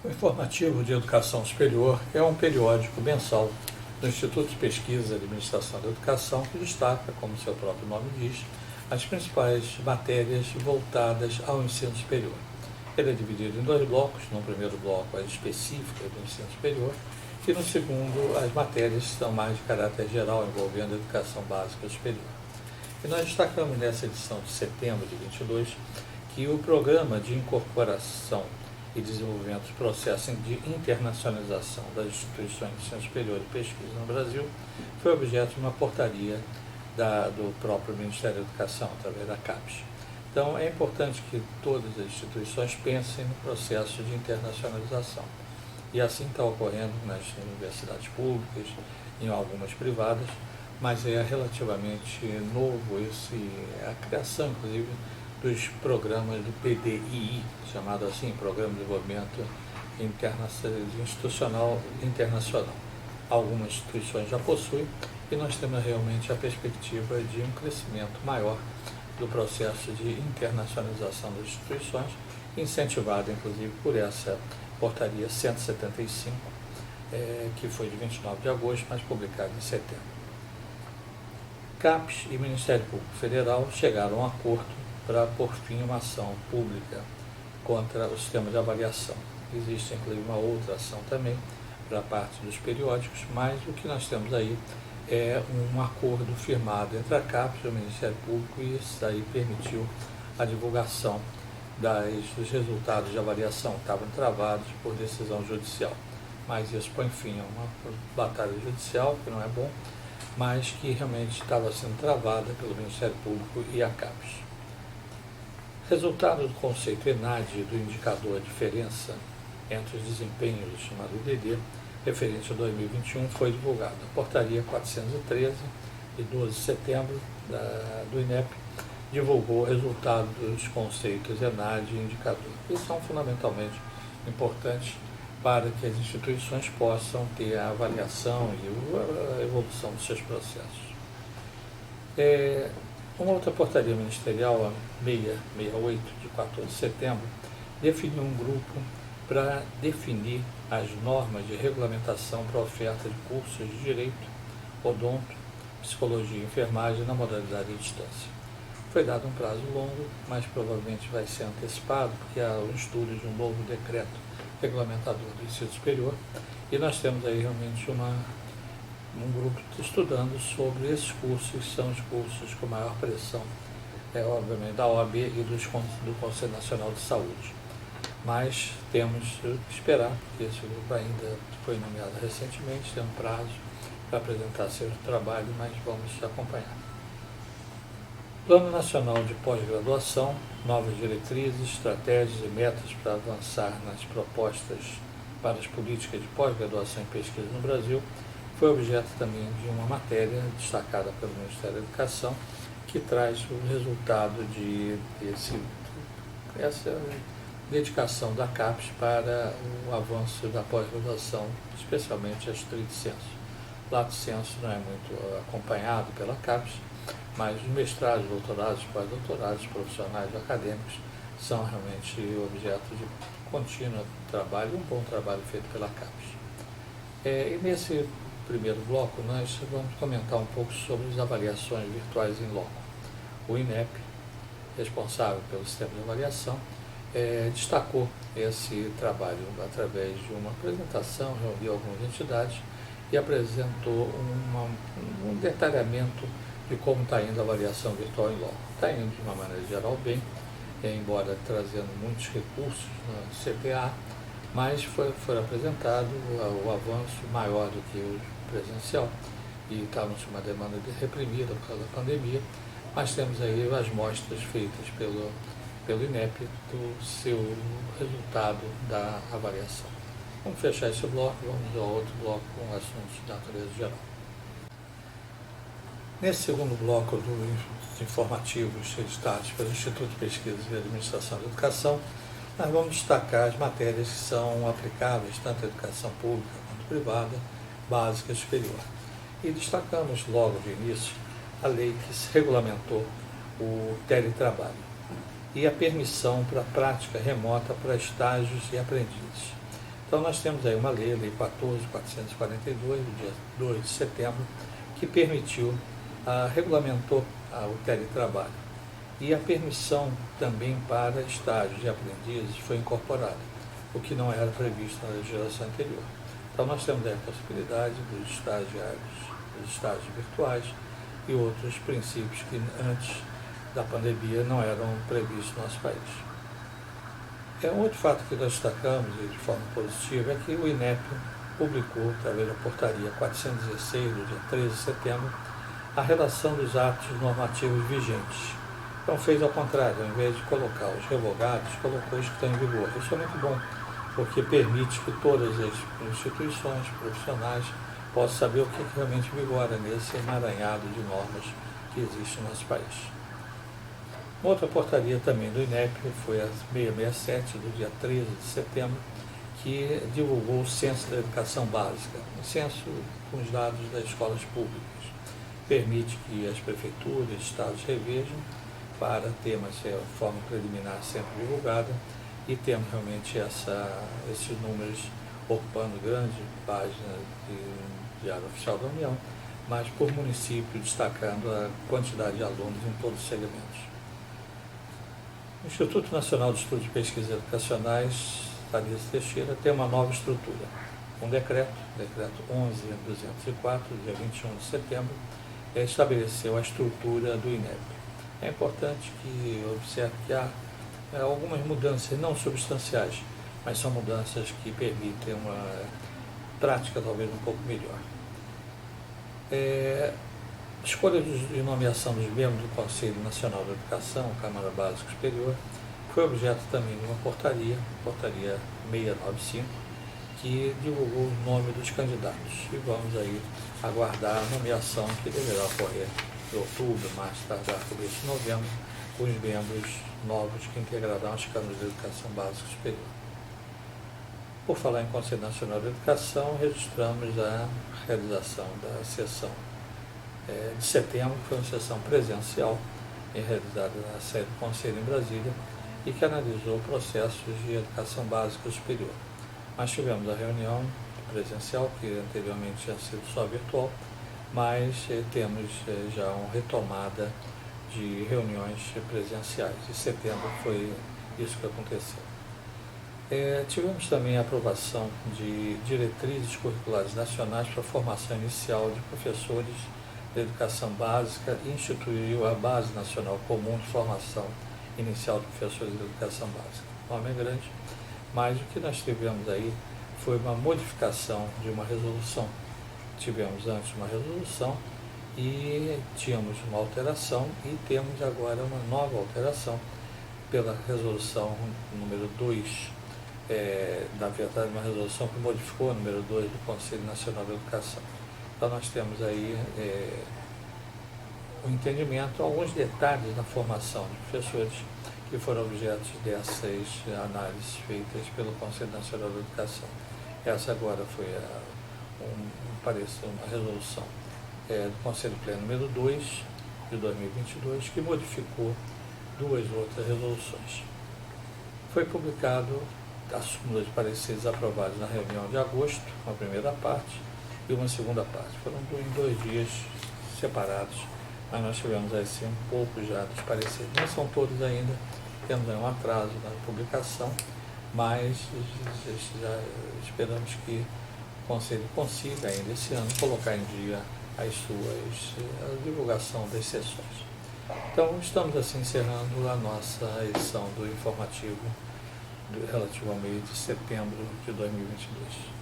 O Informativo de Educação Superior é um periódico mensal do Instituto de Pesquisa e Administração da Educação que destaca, como seu próprio nome diz, as principais matérias voltadas ao ensino superior. Ele é dividido em dois blocos. No primeiro bloco, as específicas do ensino superior, e no segundo, as matérias que são mais de caráter geral, envolvendo a educação básica superior. E nós destacamos nessa edição de setembro de 22 que o Programa de Incorporação e Desenvolvimento dos Processos de Internacionalização das Instituições de Ensino Superior e Pesquisa no Brasil foi objeto de uma portaria do próprio Ministério da Educação, através da CAPES. Então, é importante que todas as instituições pensem no processo de internacionalização. E assim está ocorrendo nas universidades públicas, em algumas privadas, mas é relativamente novo a criação, inclusive, dos programas do PDII, chamado assim, Programa de Desenvolvimento Institucional Internacional. Algumas instituições já possuem e nós temos realmente a perspectiva de um crescimento maior do processo de internacionalização das instituições, incentivado inclusive por essa portaria 175, que foi de 29 de agosto, mas publicada em setembro. CAPES e Ministério Público Federal chegaram a um acordo para pôr fim a uma ação pública contra o sistema de avaliação. Existe, inclusive, uma outra ação também para a parte dos periódicos, mas o que nós temos aí é um acordo firmado entre a CAPES e o Ministério Público, e isso aí permitiu a divulgação dos resultados de avaliação que estavam travados por decisão judicial. Mas isso põe fim a uma batalha judicial, que não é bom, mas que realmente estava sendo travada pelo Ministério Público e a CAPES. Resultado do conceito ENADE do indicador diferença entre os desempenhos, chamado IDD, referente a 2021, foi divulgado. A portaria 413, de 12 de setembro, do INEP, divulgou o resultado dos conceitos ENADE e indicador, que são fundamentalmente importantes para que as instituições possam ter a avaliação e a evolução dos seus processos. Uma outra portaria ministerial, a 668, de 14 de setembro, definiu um grupo para definir as normas de regulamentação para a oferta de cursos de Direito, Odonto, Psicologia e Enfermagem na modalidade de distância. Foi dado um prazo longo, mas provavelmente vai ser antecipado, porque há o estudo de um novo decreto regulamentador do ensino superior, e nós temos aí realmente um grupo estudando sobre esses cursos, que são os cursos com maior pressão, obviamente, da OAB e do Conselho Nacional de Saúde. Mas temos que esperar, porque esse grupo ainda foi nomeado recentemente, tem um prazo para apresentar seu trabalho, mas vamos acompanhar. Plano Nacional de Pós-Graduação, novas diretrizes, estratégias e metas para avançar nas propostas para as políticas de pós-graduação e pesquisa no Brasil, foi objeto também de uma matéria destacada pelo Ministério da Educação, que traz o resultado dessa dedicação da CAPES para o avanço da pós-graduação, especialmente a estrito sensu. Lato sensu não é muito acompanhado pela CAPES, mas os mestrados, doutorados, pós-doutorados, profissionais acadêmicos são realmente objeto de contínuo trabalho, um bom trabalho feito pela CAPES. E nesse primeiro bloco, nós vamos comentar um pouco sobre as avaliações virtuais em loco. O INEP, responsável pelo sistema de avaliação, destacou esse trabalho através de uma apresentação, reuniu algumas entidades e apresentou um detalhamento de como está indo a avaliação virtual em loco. Está indo, de uma maneira geral, bem, embora trazendo muitos recursos no CPA, mas foi apresentado o avanço maior do que o presencial, e estávamos com uma demanda reprimida por causa da pandemia, mas temos aí as mostras feitas pelo INEP do seu resultado da avaliação. Vamos fechar esse bloco e vamos ao outro bloco com assuntos de natureza geral. Nesse segundo bloco dos informativos editados pelo Instituto de Pesquisa e Administração da Educação, nós vamos destacar as matérias que são aplicáveis tanto à educação pública quanto privada, básica e superior. E destacamos logo de início a lei que regulamentou o teletrabalho e a permissão para a prática remota para estágios e aprendizes. Então nós temos aí uma lei, a Lei 14.442, do dia 2 de setembro, que permitiu, regulamentou o teletrabalho. E a permissão também para estágios de aprendizes foi incorporada, o que não era previsto na legislação anterior. Então nós temos aí a possibilidade dos estagiários, dos estágios virtuais e outros princípios que antes da pandemia não eram previstos no nosso país. Um outro fato que nós destacamos e de forma positiva é que o INEP publicou, através da portaria 416, do dia 13 de setembro, a relação dos atos normativos vigentes. Então fez ao contrário, ao invés de colocar os revogados, colocou os que estão em vigor. Isso é muito bom, porque permite que todas as instituições profissionais possam saber o que realmente vigora nesse emaranhado de normas que existe no nosso país. Uma outra portaria também do INEP foi a 667, do dia 13 de setembro, que divulgou o Censo da Educação Básica, um censo com os dados das escolas públicas. Permite que as prefeituras e estados revejam para ter uma forma preliminar sempre divulgada e temos realmente esses números ocupando grande página de Diário Oficial da União, mas por município destacando a quantidade de alunos em todos os segmentos. O Instituto Nacional de Estudos e Pesquisas Educacionais, Thales Teixeira, tem uma nova estrutura. Um decreto 11.204, dia 21 de setembro, estabeleceu a estrutura do INEP. É importante que observe que há algumas mudanças não substanciais, mas são mudanças que permitem uma prática talvez um pouco melhor. Escolha de nomeação dos membros do Conselho Nacional de Educação, Câmara Básica Superior, foi objeto também de uma portaria 695, que divulgou o nome dos candidatos. E vamos aí aguardar a nomeação que deverá ocorrer em outubro, mais tardar começo de novembro, com os membros novos que integrarão as câmaras de educação básica superior. Por falar em Conselho Nacional de Educação, registramos a realização da sessão de setembro, que foi uma sessão presencial, realizada na sede do Conselho em Brasília, e que analisou processos de educação básica superior. Nós tivemos a reunião presencial, que anteriormente tinha sido só virtual, mas temos já uma retomada de reuniões presenciais. Em setembro foi isso que aconteceu. Tivemos também a aprovação de diretrizes curriculares nacionais para a formação inicial de professores de educação básica e instituiu a Base Nacional Comum de Formação Inicial de Professores de Educação Básica. O nome é grande, mas o que nós tivemos aí foi uma modificação de uma resolução. Tivemos antes uma resolução e tínhamos uma alteração e temos agora uma nova alteração pela resolução número 2, na verdade uma resolução que modificou o número 2 do Conselho Nacional de Educação. Então nós temos aí o entendimento, alguns detalhes na formação de professores que foram objetos dessas análises feitas pelo Conselho Nacional de Educação. Essa agora foi uma resolução do Conselho Pleno número 2 de 2022, que modificou duas outras resoluções. Foi publicado a súmula de pareceres aprovados na reunião de agosto, uma primeira parte e uma segunda parte. Foram em 2 dias separados, mas nós tivemos assim um pouco já dos pareceres. Não são todos ainda, temos um atraso na publicação, mas já esperamos que o Conselho consiga ainda esse ano colocar em dia a divulgação das sessões. Então, estamos assim encerrando a nossa edição do informativo relativo ao mês de setembro de 2022.